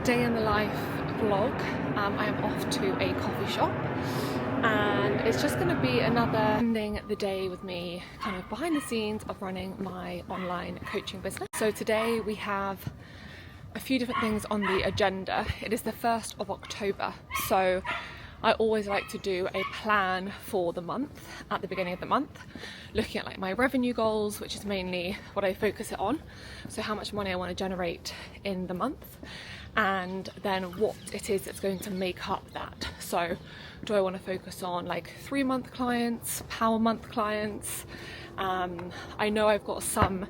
day in the life vlog. I am off to a coffee shop and it's just going to be another ending the day with me kind of behind the scenes of running my online coaching business. So today we have a few different things on the agenda. It is the 1st of October, so I always like to do a plan for the month at the beginning of the month, looking at like my revenue goals, which is mainly what I focus it on. So how much money I want to generate in the month, and then what it is that's going to make up that. So do I want to focus on like 3-month clients, power month clients? I know I've got some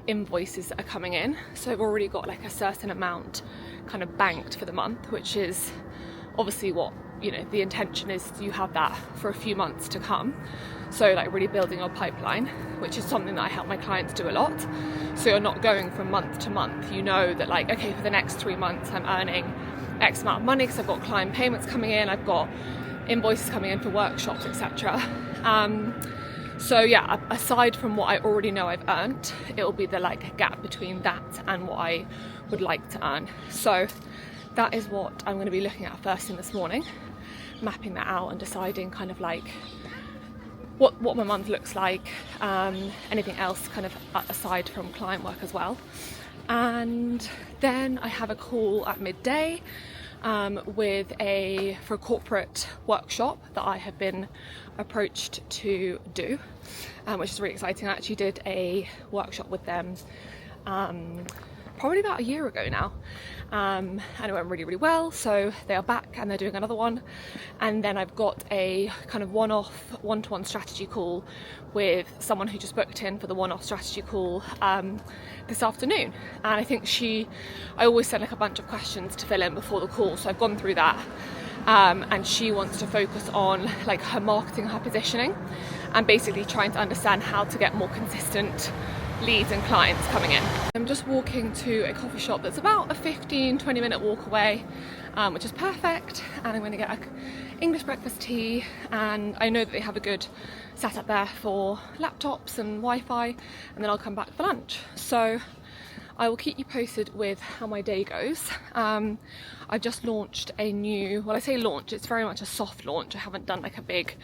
invoices that are coming in, so I've already got like a certain amount kind of banked for the month, which is obviously what, you know, the intention is you have that for a few months to come. So like really building your pipeline, which is something that I help my clients do a lot. So you're not going from month to month. You know that like, okay, for the next 3 months I'm earning X amount of money because I've got client payments coming in, I've got invoices coming in for workshops, etc. So yeah, aside from what I already know I've earned, it will be the like gap between that and what I would like to earn. So that is what I'm going to be looking at first thing this morning, mapping that out and deciding kind of like what my month looks like, anything else kind of aside from client work as well. And then I have a call at midday for a corporate workshop that I have been approached to do, which is really exciting. I actually did a workshop with them probably about a year ago now, and it went really well. So they are back and they're doing another one, and then I've got a kind of one-to-one strategy call with someone who just booked in for the one-off strategy call this afternoon. And I think I always send like a bunch of questions to fill in before the call, so I've gone through that, and she wants to focus on like her marketing, her positioning, and basically trying to understand how to get more consistent leads and clients coming in. I'm just walking to a coffee shop that's about a 15-20 minute walk away, which is perfect, and I'm going to get an English breakfast tea, and I know that they have a good setup there for laptops and Wi-Fi, and then I'll come back for lunch. So I will keep you posted with how my day goes. I've just launched a new, well, I say launch, it's very much a soft launch. I haven't done like a big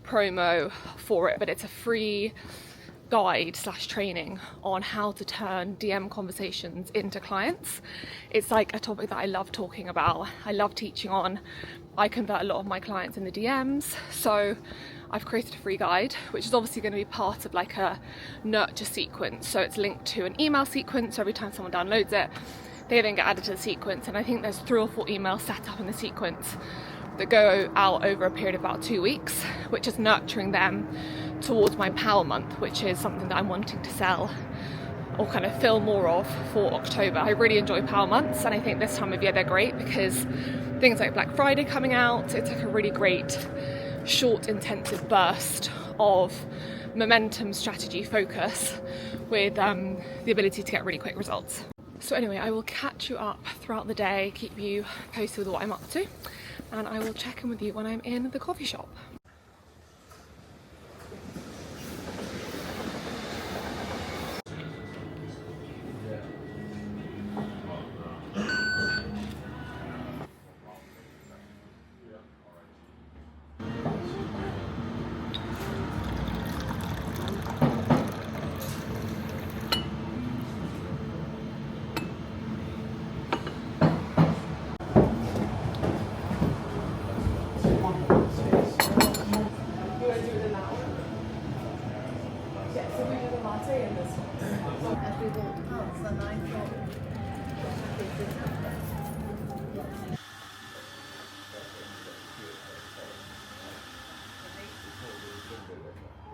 promo for it, but it's a free guide / training on how to turn DM conversations into clients. It's like a topic that I love talking about, I love teaching on. I convert a lot of my clients in the DMs, so I've created a free guide, which is obviously going to be part of like a nurture sequence. So it's linked to an email sequence, so every time someone downloads it, they then get added to the sequence. And I think there's 3 or 4 emails set up in the sequence that go out over a period of about 2 weeks, which is nurturing them towards my power month, which is something that I'm wanting to sell or kind of fill more of for October. I really enjoy power months, and I think this time of year they're great because things like Black Friday coming out, it's like a really great short intensive burst of momentum, strategy, focus with the ability to get really quick results. So anyway, I will catch you up throughout the day, keep you posted with what I'm up to, and I will check in with you when I'm in the coffee shop.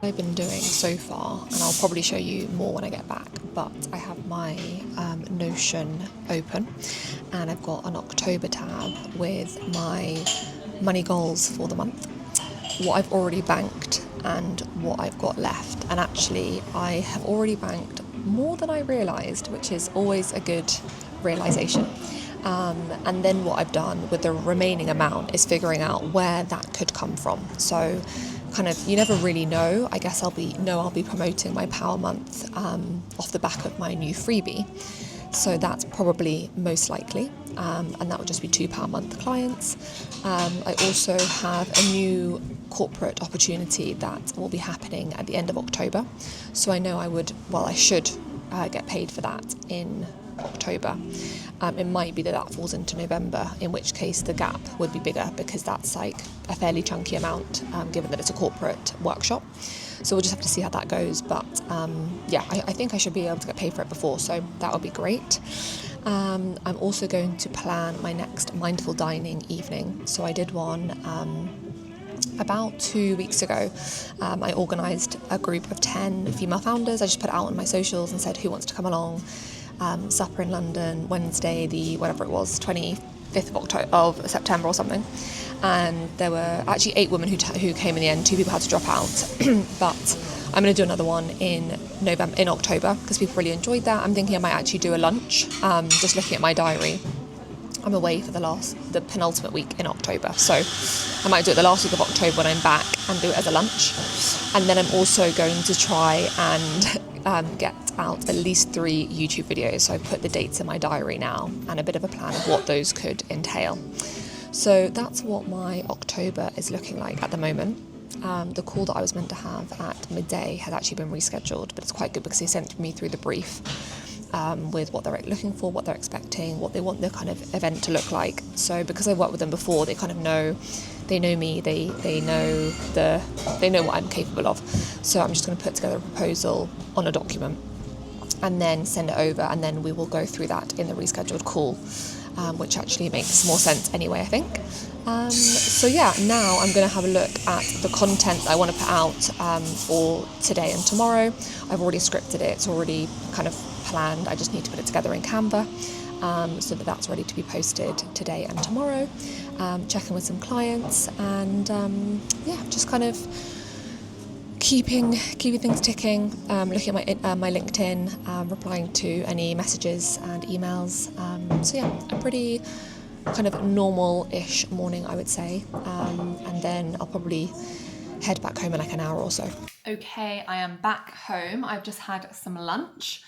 I've been doing so far, and I'll probably show you more when I get back, but I have my Notion open, and I've got an October tab with my money goals for the month, what I've already banked and what I've got left. And actually I have already banked more than I realised, which is always a good realisation. And then what I've done with the remaining amount is figuring out where that could come from. So kind of, you never really know. I guess I'll be promoting my Power Month off the back of my new freebie. So that's probably most likely, and that would just be £2 a month clients. I also have a new corporate opportunity that will be happening at the end of October. So I know I should get paid for that in October. It might be that falls into November, in which case the gap would be bigger because that's like a fairly chunky amount, given that it's a corporate workshop. So we'll just have to see how that goes. But I think I should be able to get paid for it before, so that would be great. I'm also going to plan my next mindful dining evening. So I did one about 2 weeks ago. I organised a group of 10 female founders. I just put it out on my socials and said, who wants to come along? Supper in London, Wednesday, the 25th of September or something. And there were actually 8 women who came in the end. 2 people had to drop out. But I'm going to do another one in October because people really enjoyed that. I'm thinking I might actually do a lunch, just looking at my diary. I'm away for the penultimate week in October. So I might do it the last week of October when I'm back and do it as a lunch. And then I'm also going to try and get out at least 3 YouTube videos. So I've put the dates in my diary now and a bit of a plan of what those could entail. So that's what my October is looking like at the moment. The call that I was meant to have at midday has actually been rescheduled, but it's quite good because they sent me through the brief with what they're looking for, what they're expecting, what they want the kind of event to look like. So because I've worked with them before, they kind of know, they know me, they know what I'm capable of. So I'm just going to put together a proposal on a document and then send it over, and then we will go through that in the rescheduled call, which actually makes more sense anyway, I think. Now I'm going to have a look at the content I want to put out for today and tomorrow. I've already scripted it, it's already kind of planned. I just need to put it together in Canva so that that's ready to be posted today and tomorrow. Checking with some clients and just kind of keeping things ticking, looking at my LinkedIn, replying to any messages and emails. A pretty kind of normal-ish morning, I would say. And then I'll probably head back home in like an hour or so. Okay, I am back home. I've just had some lunch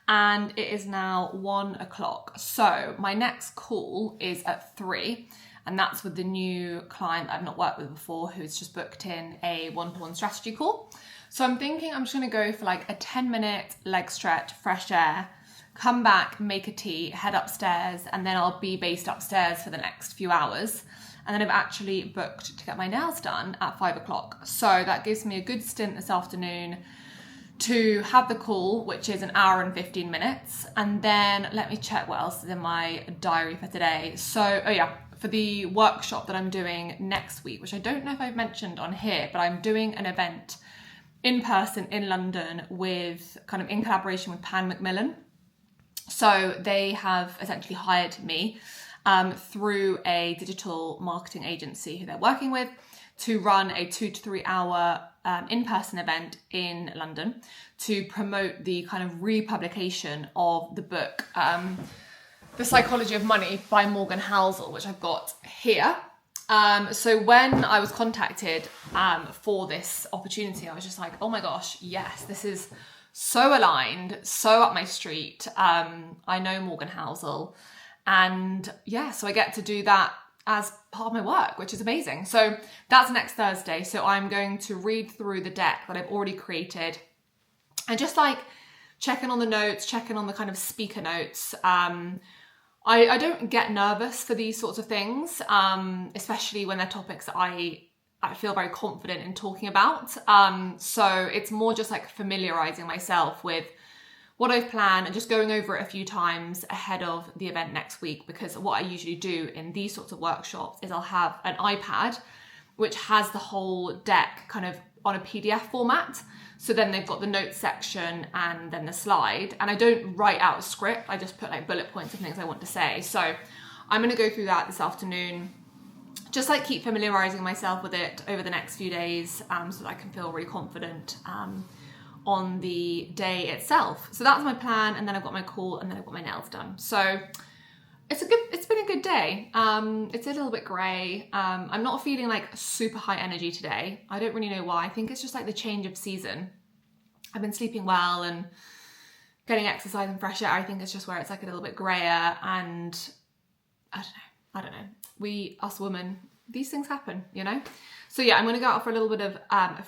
and it is now 1 o'clock. So my next call is at 3. And that's with the new client I've not worked with before, who's just booked in a one-to-one strategy call. So I'm thinking I'm just gonna go for like a 10-minute leg stretch, fresh air, come back, make a tea, head upstairs, and then I'll be based upstairs for the next few hours. And then I've actually booked to get my nails done at 5 o'clock. So that gives me a good stint this afternoon to have the call, which is an hour and 15 minutes. And then let me check what else is in my diary for today. So, for the workshop that I'm doing next week, which I don't know if I've mentioned on here, but I'm doing an event in person in London with kind of in collaboration with Pan Macmillan. So they have essentially hired me through a digital marketing agency who they're working with to run a 2 to 3 hour in-person event in London to promote the kind of republication of the book, The Psychology of Money by Morgan Housel, which I've got here. So when I was contacted for this opportunity, I was just like, oh my gosh, yes, this is so aligned, so up my street. I know Morgan Housel, and so I get to do that as part of my work, which is amazing. So that's next Thursday. So I'm going to read through the deck that I've already created and just like checking on the notes, checking on the kind of speaker notes. I don't get nervous for these sorts of things, especially when they're topics that I feel very confident in talking about. So it's more just like familiarizing myself with what I've planned and just going over it a few times ahead of the event next week. Because what I usually do in these sorts of workshops is I'll have an iPad which has the whole deck kind of on a PDF format. So then they've got the notes section and then the slide. And I don't write out a script. I just put like bullet points of things I want to say. So I'm going to go through that this afternoon. Just like keep familiarizing myself with it over the next few days so that I can feel really confident on the day itself. So that's my plan. And then I've got my call and then I've got my nails done. So it's been a good day. It's a little bit grey. I'm not feeling like super high energy today. I don't really know why. I think it's just like the change of season. I've been sleeping well and getting exercise and fresh air, I think, is just where it's like a little bit grayer, and I don't know. Us women, these things happen, you know? So yeah, I'm gonna go out for a little bit of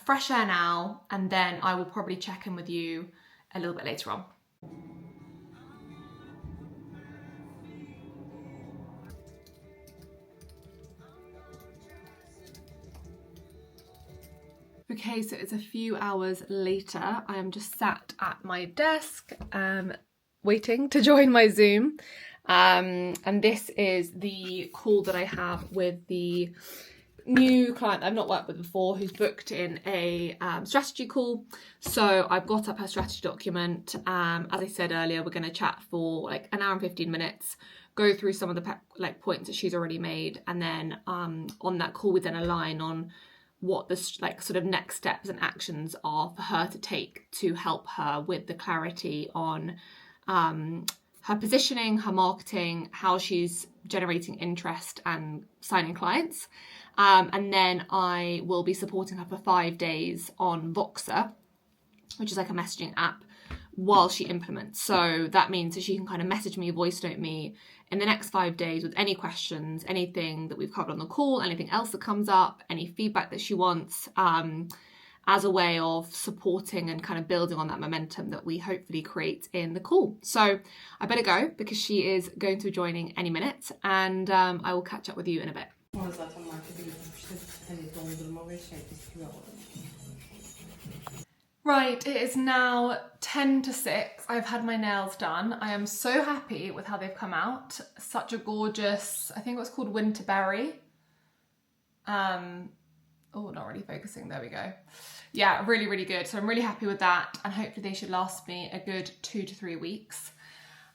fresh air now, and then I will probably check in with you a little bit later on. Okay, so it's a few hours later. I am just sat at my desk waiting to join my Zoom. And this is the call that I have with the new client I've not worked with before, who's booked in a strategy call. So I've got up her strategy document. As I said earlier, we're going to chat for like an hour and 15 minutes, go through some of the points that she's already made, and then on that call we then align on what the sort of next steps and actions are for her to take to help her with the clarity on her positioning, her marketing, how she's generating interest and signing clients. And then I will be supporting her for 5 days on Voxer, which is like a messaging app, while she implements. So that means that she can kind of message me, voice note me in the next 5 days with any questions, anything that we've covered on the call, anything else that comes up, any feedback that she wants, as a way of supporting and kind of building on that momentum that we hopefully create in the call. So I better go because she is going to be joining any minute, and I will catch up with you in a bit. Right, it is now 10 to 6. I've had my nails done. I am so happy with how they've come out. Such a gorgeous, I think it was called Winterberry. Oh, not really focusing. There we go. Yeah, really, really good. So I'm really happy with that. And hopefully they should last me a good 2 to 3 weeks.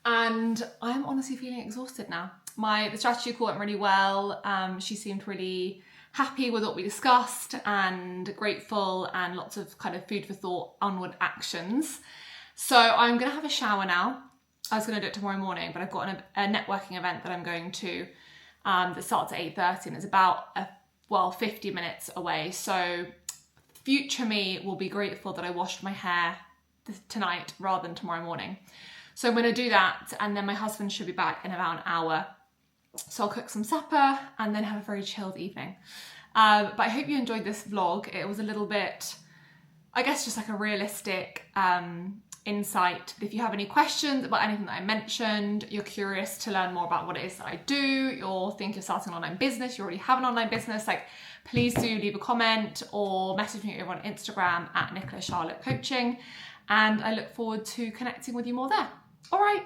And I'm honestly feeling exhausted now. The strategy call went really well. She seemed really happy with what we discussed and grateful, and lots of kind of food for thought, onward actions. So I'm going to have a shower now. I was going to do it tomorrow morning, but I've got a networking event that I'm going to that starts at 8:30 and it's about 50 minutes away. So future me will be grateful that I washed my hair tonight rather than tomorrow morning. So I'm going to do that, and then my husband should be back in about an hour. So I'll cook some supper and then have a very chilled evening. But I hope you enjoyed this vlog. It was a little bit, I guess, just like a realistic insight. If you have any questions about anything that I mentioned, you're curious to learn more about what it is that I do, you think you're starting an online business, you already have an online business, please do leave a comment or message me over on Instagram at Nicola Charlotte Coaching, and I look forward to connecting with you more there. All right,